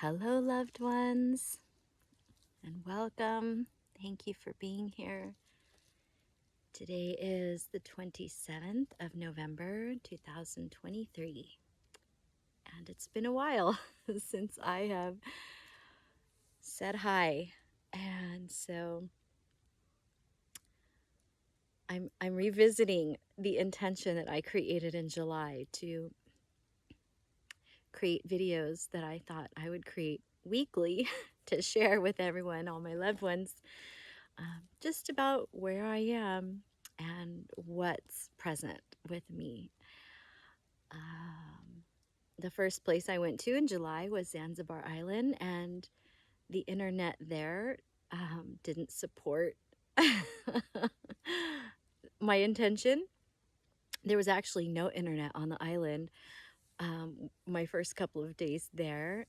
Hello, loved ones, and welcome. Thank you for being here. Today is the 27th of November, 2023, and it's been a while since I have said hi. And so I'm revisiting the intention that I created in July to create videos that I thought I would create weekly to share with everyone, all my loved ones, just about where I am and what's present with me. The first place I went to in July was Zanzibar Island, and the internet there didn't support my intention. There was actually no internet on the island my first couple of days there,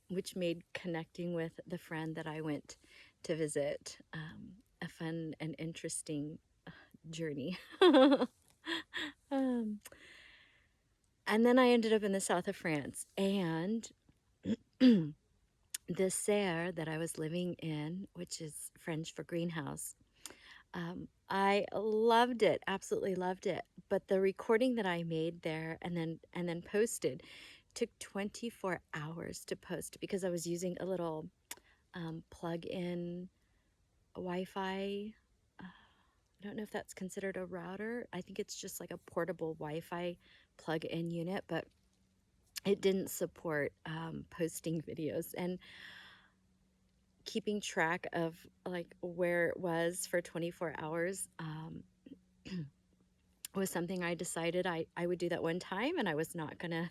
which made connecting with the friend that I went to visit a fun and interesting journey. um, and then I ended up in the south of France, and the serre that I was living in, which is French for greenhouse, I loved it, absolutely loved it. But the recording that I made there and then posted took 24 hours to post because I was using a little plug-in Wi-Fi. I don't know if that's considered a router. I think it's just like a portable Wi-Fi plug-in unit, but it didn't support posting videos and keeping track of like where it was for 24 hours. Was something I decided I would do that one time, and I was not gonna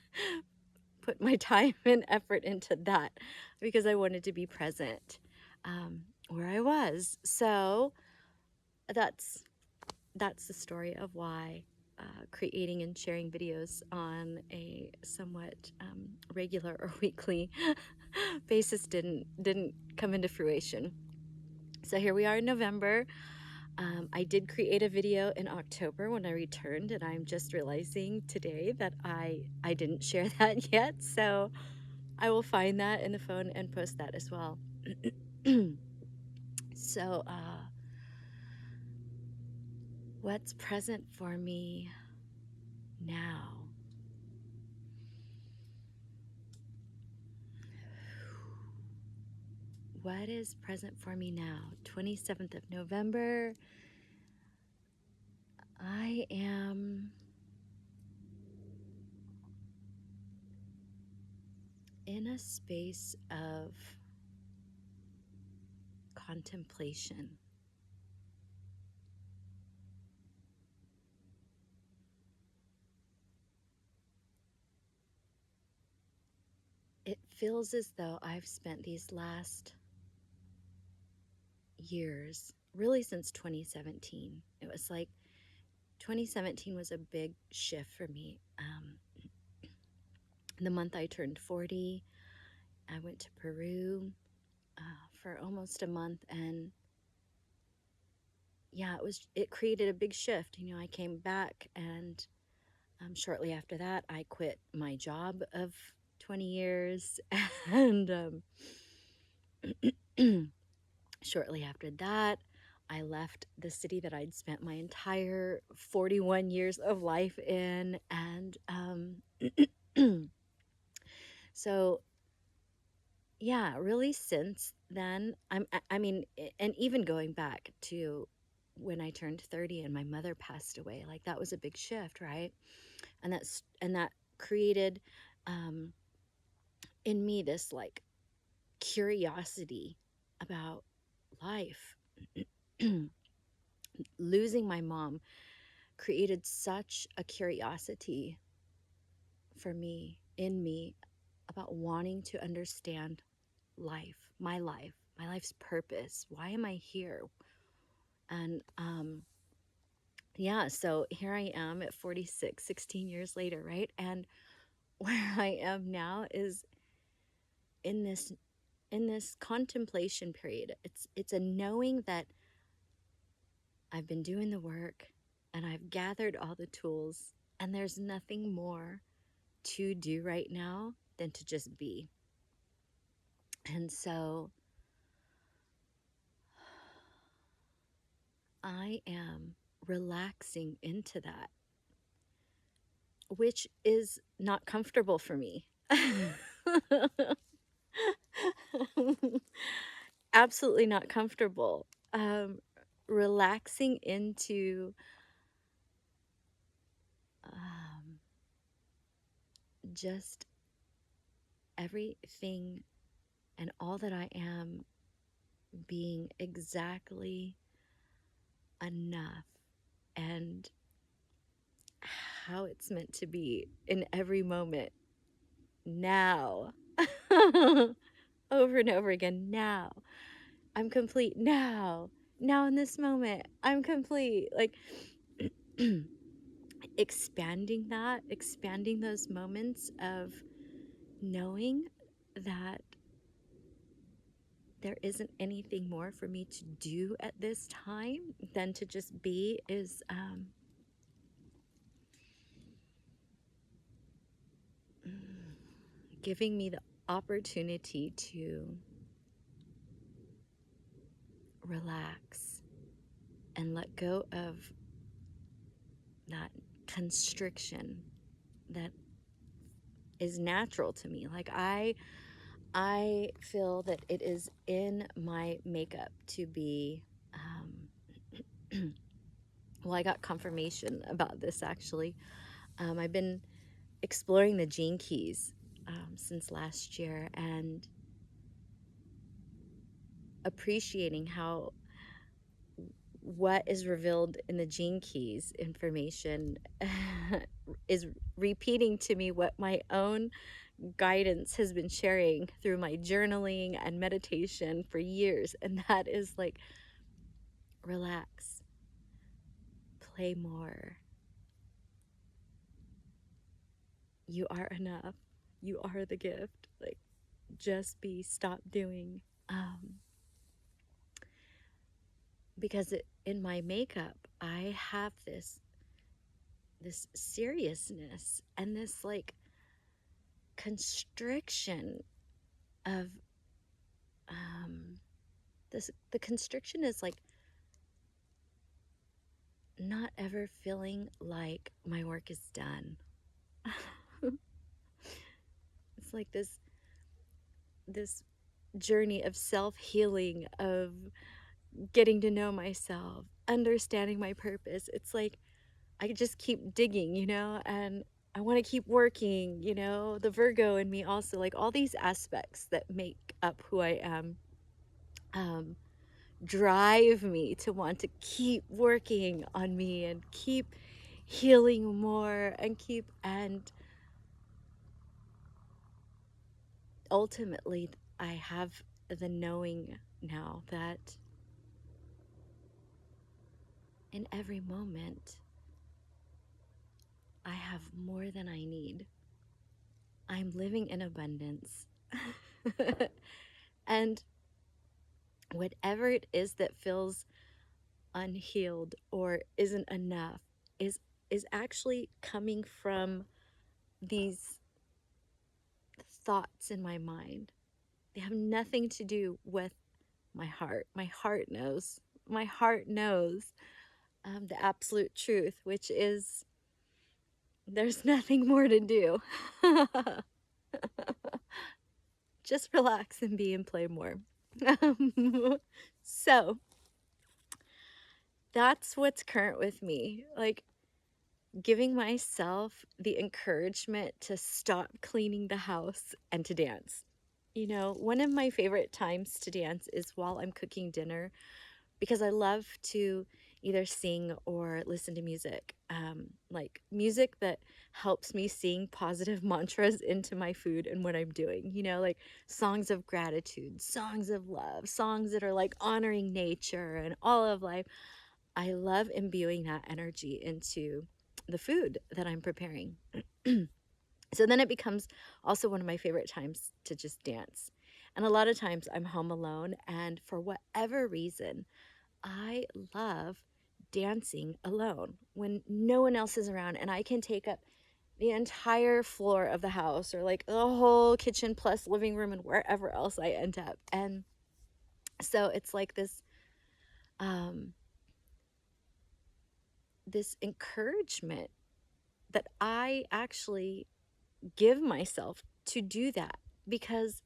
put my time and effort into that because I wanted to be present where I was. So that's the story of why creating and sharing videos on a somewhat regular or weekly basis didn't come into fruition. So here we are in November. I did create a video in October when I returned, and I'm just realizing today that I didn't share that yet. So I will find that in the phone and post that as well. So what's present for me now? What is present for me now? 27th of November. I am in a space of contemplation. It feels as though I've spent these last years, really since 2017. It was like 2017 was a big shift for me. The month I turned 40, I went to Peru for almost a month, and yeah, it created a big shift. You know, I came back, and shortly after that, I quit my job of 20 years, and shortly after that, I left the city that I'd spent my entire 41 years of life in, and so yeah, really since then, I mean, and even going back to when I turned 30 and my mother passed away, like that was a big shift, right? And that created in me this like curiosity about life. Losing my mom created such a curiosity for me, in me, about wanting to understand life, my life's purpose. Why am I here? And yeah, so here I am at 46, 16 years later, right? And where I am now is in this contemplation period. It's a knowing that I've been doing the work and I've gathered all the tools, and there's nothing more to do right now than to just be. And so I am relaxing into that, which is not comfortable for me. Absolutely not comfortable. Relaxing into um, just everything and all that I am being exactly enough and how it's meant to be in every moment now. Over and over again. Now I'm complete. Now in this moment I'm complete. Like expanding that, expanding those moments of knowing that there isn't anything more for me to do at this time than to just be is giving me the opportunity to relax and let go of that constriction that is natural to me. Like I feel that it is in my makeup to be well, I got confirmation about this actually. I've been exploring the gene keys since last year and appreciating how what is revealed in the gene keys information is repeating to me what my own guidance has been sharing through my journaling and meditation for years. And that is like, relax, play more. You are enough. You are the gift. Like, just be, stop doing. Because in my makeup, I have this seriousness and this like constriction of the constriction is like not ever feeling like my work is done. It's like this journey of self-healing, of getting to know myself, understanding my purpose. It's like I just keep digging, and I want to keep working, the Virgo in me also, like all these aspects that make up who I am, um, drive me to want to keep working on me and keep healing more and ultimately I have the knowing now that in every moment I have more than I need. I'm living in abundance. And whatever it is that feels unhealed or isn't enough is actually coming from these thoughts in my mind. They have nothing to do with my heart. My heart knows. My heart knows the absolute truth, which is there's nothing more to do. Just relax and be and play more. So that's what's current with me. Like giving myself the encouragement to stop cleaning the house and to dance. One of my favorite times to dance is while I'm cooking dinner because I love to either sing or listen to music, like music that helps me sing positive mantras into my food and what I'm doing, like songs of gratitude, songs of love, songs that are like honoring nature and all of life. I love imbuing that energy into the food that I'm preparing. So then it becomes also one of my favorite times to just dance. And a lot of times I'm home alone, and for whatever reason, I love dancing alone when no one else is around and I can take up the entire floor of the house, or like the whole kitchen plus living room and wherever else I end up. And so it's like um this encouragement that I actually give myself to do that, because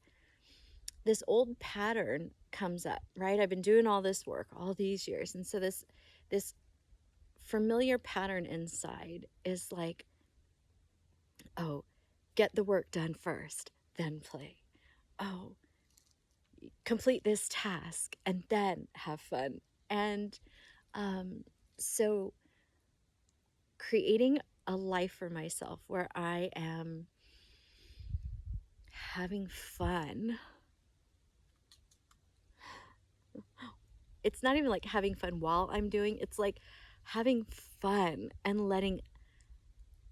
this old pattern comes up, right? I've been doing all this work all these years, and so this familiar pattern inside is like, oh, get the work done first, then play. Oh, complete this task and then have fun. And so creating a life for myself where I am having fun. It's not even like having fun while I'm doing, it's like having fun and letting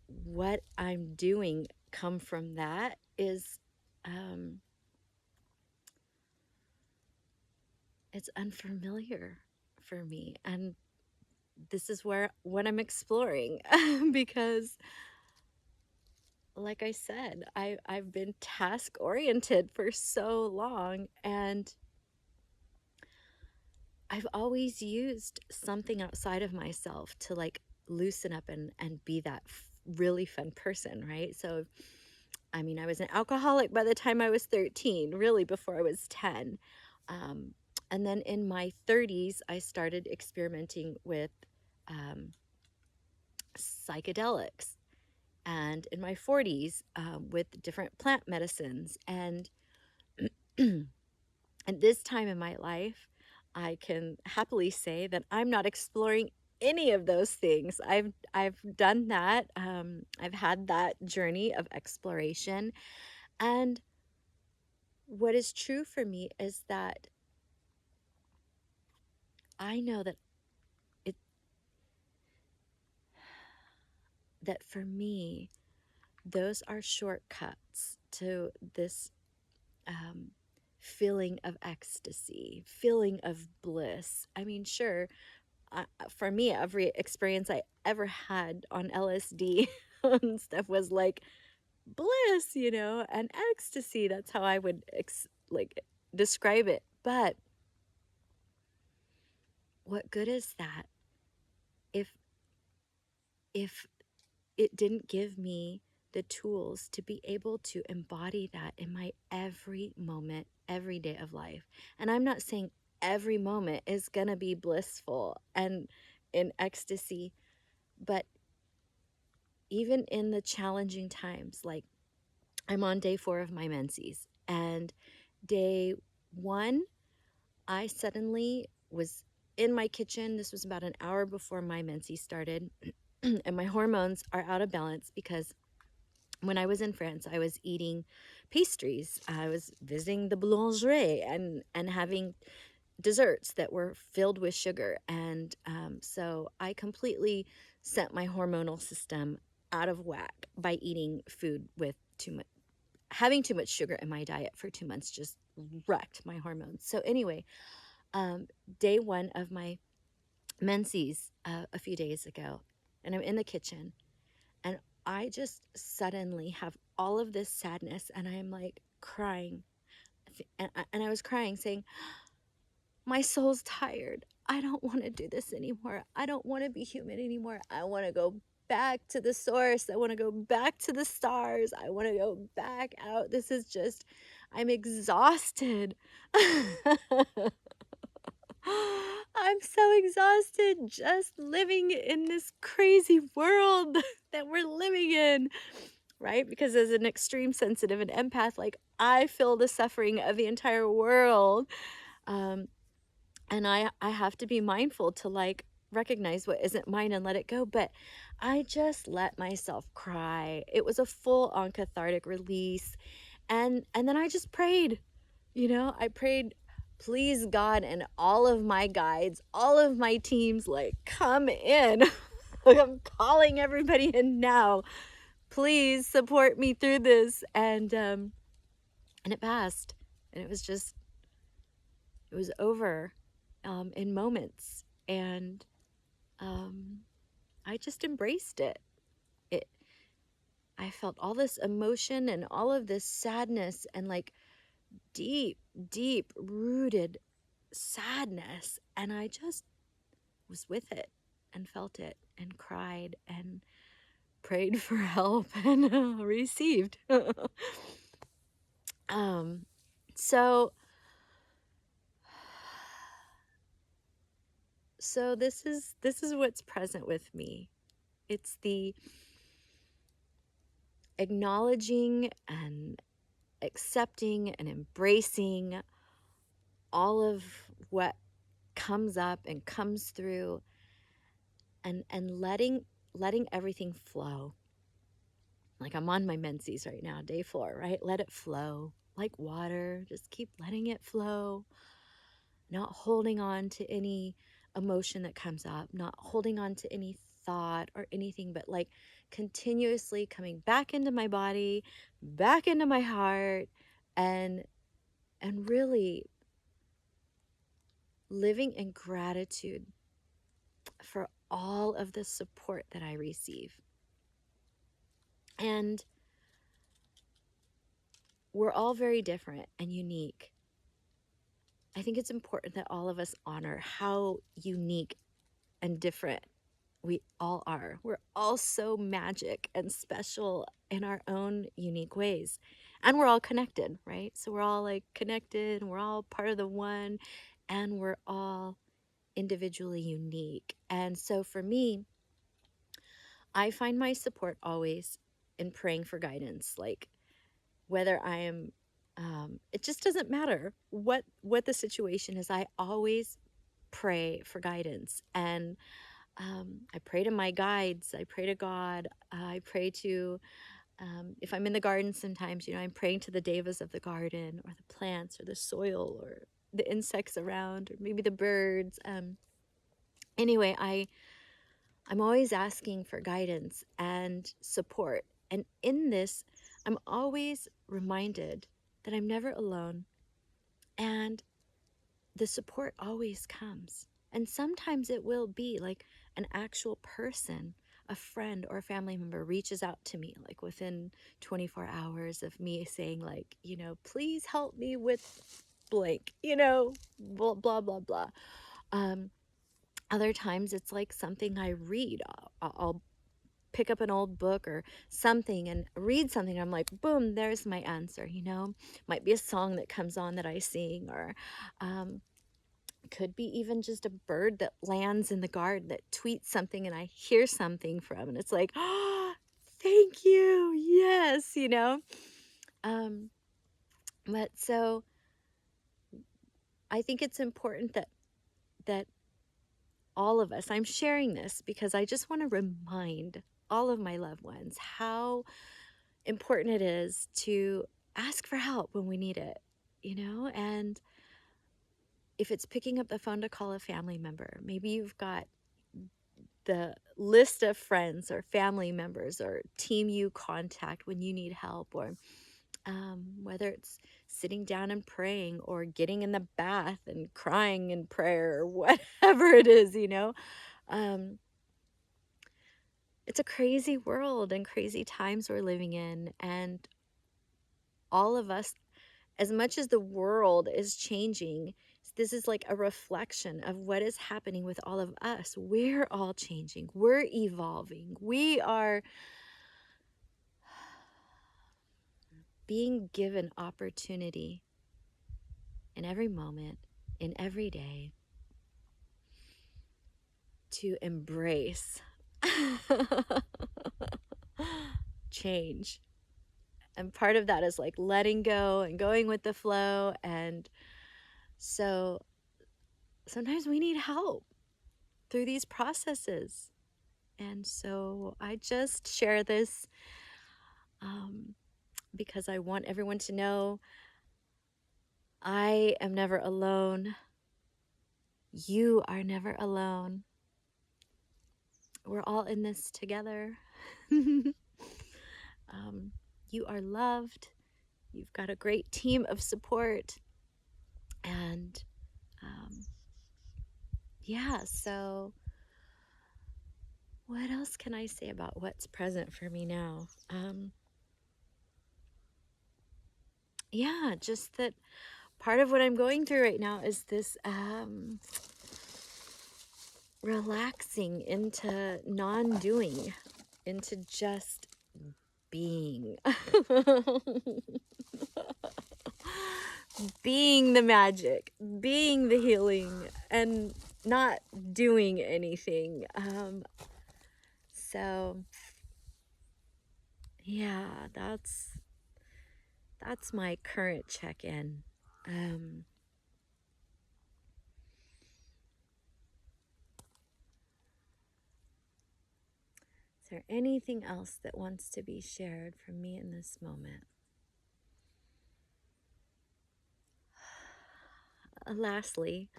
what I'm doing come from that is it's unfamiliar for me. And this is where what I'm exploring because like I said, I've been task oriented for so long, and I've always used something outside of myself to like loosen up and be that really fun person, right? So I mean, I was an alcoholic by the time I was 13, really before I was 10. Um, and then in my 30s, I started experimenting with um, psychedelics. And in my 40s, with different plant medicines. And at this time in my life, I can happily say that I'm not exploring any of those things. I've done that. I've had that journey of exploration. And what is true for me is that I know that it that for me, those are shortcuts to this um, feeling of ecstasy, feeling of bliss. I mean, sure, for me, every experience I ever had on LSD and stuff was like bliss, and ecstasy. That's how I would like describe it. But what good is that if if it didn't give me the tools to be able to embody that in my every moment, every day of life? And I'm not saying every moment is going to be blissful and in ecstasy, but even in the challenging times, like I'm on day 4 of my menses, and day 1, I suddenly was in my kitchen. This was about an hour before my menses started, and my hormones are out of balance because when I was in France, I was eating pastries. I was visiting the boulangerie and having desserts that were filled with sugar. And so I completely sent my hormonal system out of whack by eating food with too much, having too much sugar in my diet for 2 months just wrecked my hormones. So anyway, day 1 of my menses a few days ago, and I'm in the kitchen, and I just suddenly have all of this sadness, and I am like crying. And I was crying, saying, my soul's tired. I don't want to do this anymore. I don't want to be human anymore. I want to go back to the source. I want to go back to the stars. I want to go back out. This is just, I'm exhausted. I'm so exhausted just living in this crazy world that we're living in, right? Because as an extreme sensitive and empath, like I feel the suffering of the entire world. Um, and I have to be mindful to like recognize what isn't mine and let it go. But I just let myself cry. It was a full on cathartic release. And then I just prayed. I prayed, please God and all of my guides, all of my teams, like, come in. Like, I'm calling everybody in now. Please support me through this. And it passed. And it was over in moments. And I just embraced it. It I felt all this emotion and all of this sadness and like deep, deep rooted sadness. And I just was with it and felt it and cried and prayed for help and received. um, so, so this is what's present with me. It's the acknowledging and accepting and embracing all of what comes up and comes through, and letting everything flow. Like I'm on my menses right now, day 4, right? Let it flow like water. Just keep letting it flow, not holding on to any emotion that comes up, not holding on to any thought or anything, but like continuously coming back into my body, back into my heart, and really living in gratitude for all of the support that I receive. And we're all very different and unique. I think it's important that all of us honor how unique and different we all are. We're all so magic and special in our own unique ways. And we're all connected, right? So we're all like connected and we're all part of the one, and we're all individually unique. And so for me, I find my support always in praying for guidance. Like whether I am, it just doesn't matter what the situation is. I always pray for guidance, and I pray to my guides. I pray to God. I pray to, if I'm in the garden, sometimes I'm praying to the devas of the garden, or the plants, or the soil, or the insects around, or maybe the birds. Anyway, I'm always asking for guidance and support. And in this, I'm always reminded that I'm never alone, and the support always comes. And sometimes it will be like an actual person, a friend or a family member reaches out to me like within 24 hours of me saying like, please help me with blank, blah, blah, blah, blah. Other times it's like something I read. I'll pick up an old book or something and read something. I'm like, boom, there's my answer. Might be a song that comes on that I sing, or could be even just a bird that lands in the garden that tweets something and I hear something from, and it's like, oh, thank you. Yes, Um, but so I think it's important that all of us, I'm sharing this because I just want to remind all of my loved ones how important it is to ask for help when we need it, and if it's picking up the phone to call a family member, maybe you've got the list of friends or family members or team you contact when you need help, or whether it's sitting down and praying or getting in the bath and crying in prayer or whatever it is, um, it's a crazy world and crazy times we're living in. And all of us, as much as the world is changing, this is like a reflection of what is happening with all of us. We're all changing. We're evolving. We are being given opportunity in every moment, in every day, to embrace change. And part of that is like letting go and going with the flow. And so sometimes we need help through these processes. And so I just share this because I want everyone to know I am never alone. You are never alone. We're all in this together. You are loved. You've got a great team of support. And yeah, so What else can I say about what's present for me now? Yeah, just that part of what I'm going through right now is this relaxing into non-doing, into just being. Being the magic, being the healing, and not doing anything. So yeah, that's my current check-in. Is there anything else that wants to be shared from me in this moment? Lastly,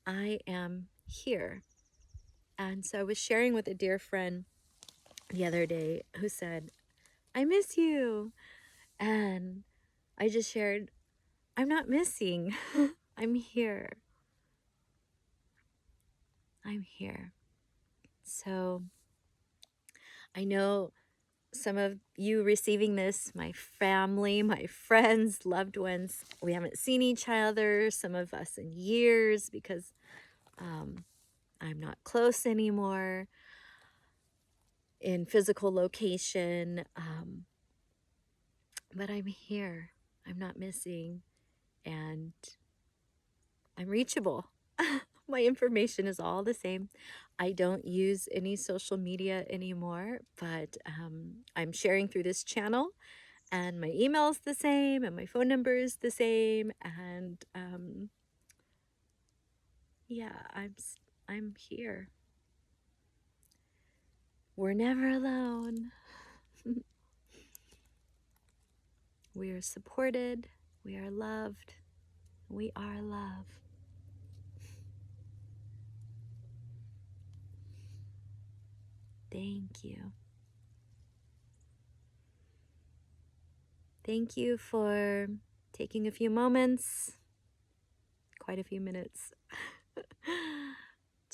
I am here. And so I was sharing with a dear friend the other day who said, I miss you. And I just shared, I'm not missing. I'm here. I'm here. So I know some of you receiving this, my family, my friends, loved ones, we haven't seen each other, some of us in years, because I'm not close anymore in physical location. But I'm here. I'm not missing. And I'm reachable. My information is all the same. I don't use any social media anymore, but I'm sharing through this channel, and my email's the same, and my phone number is the same, and yeah, I'm here. We're never alone. We are supported. We are loved. We are love. Thank you. Thank you for taking a few moments, quite a few minutes,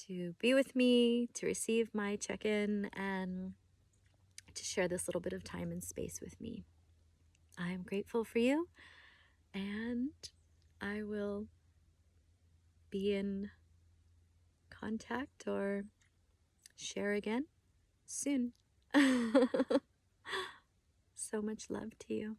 to be with me, to receive my check-in, and to share this little bit of time and space with me. I am grateful for you, and I will be in contact or share again soon. So much love to you.